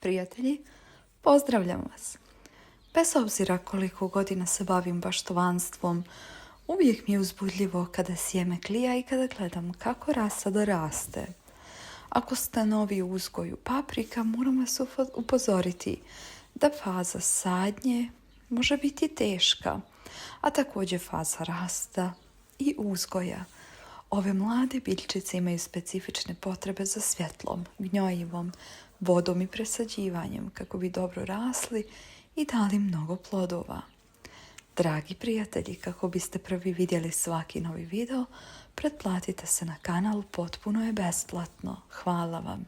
prijatelji, pozdravljam vas. Bez obzira koliko godina se bavim baštovanstvom, uvijek mi je uzbudljivo kada sjeme klija i kada gledam kako rasada raste. Ako ste novi u uzgoju paprika, moram vas upozoriti da faza sadnje može biti teška, a također faza rasta i uzgoja. Ove mlade biljčice imaju specifične potrebe za svjetlom, gnjojivom, vodom i presađivanjem kako bi dobro rasli i dali mnogo plodova. Dragi prijatelji, kako biste prvi vidjeli svaki novi video, pretplatite se na kanal, potpuno je besplatno. Hvala vam.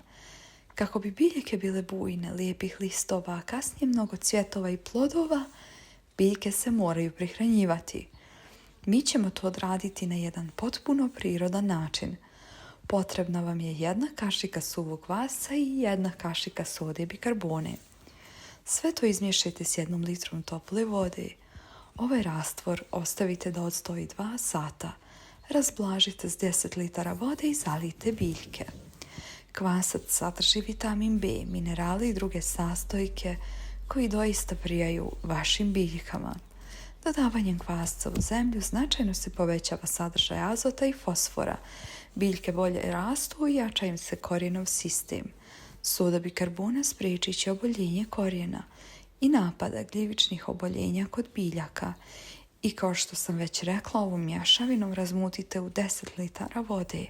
Kako bi biljke bile bujne, lijepih listova, a kasnije mnogo cvjetova i plodova, biljke se moraju prihranjivati. Mi ćemo to odraditi na jedan potpuno prirodan način. Potrebna vam je 1 kašika suvog kvasca i 1 kašika sode bikarbone. Sve to izmiješajte s 1 litrom tople vode. Ovaj rastvor ostavite da odstoji 2 sata. Razblažite s 10 litara vode i zalijte biljke. Kvasac sadrži vitamin B, minerale i druge sastojke koji doista prijaju vašim biljkama. Dodavanjem kvasca u zemlju značajno se povećava sadržaj azota i fosfora. Biljke bolje rastu i jača im se korijenov sistem. Soda bikarbona spriječit će oboljenje korijena i napada gljivičnih oboljenja kod biljaka. I kao što sam već rekla, ovom mješavinom razmutite u 10 litara vode.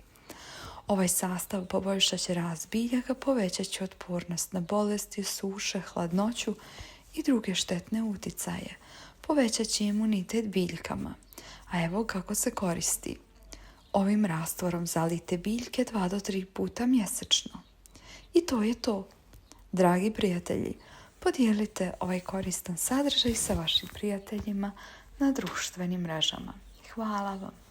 Ovaj sastav poboljšat će rast biljaka, povećat će otpornost na bolesti, suše, hladnoću i druge štetne uticaje. Povećat će imunitet biljkama. A evo kako se koristi. Ovim rastvorom zalijte biljke 2 do 3 puta mjesečno. I to je to. Dragi prijatelji, podijelite ovaj koristan sadržaj sa vašim prijateljima na društvenim mrežama. Hvala vam.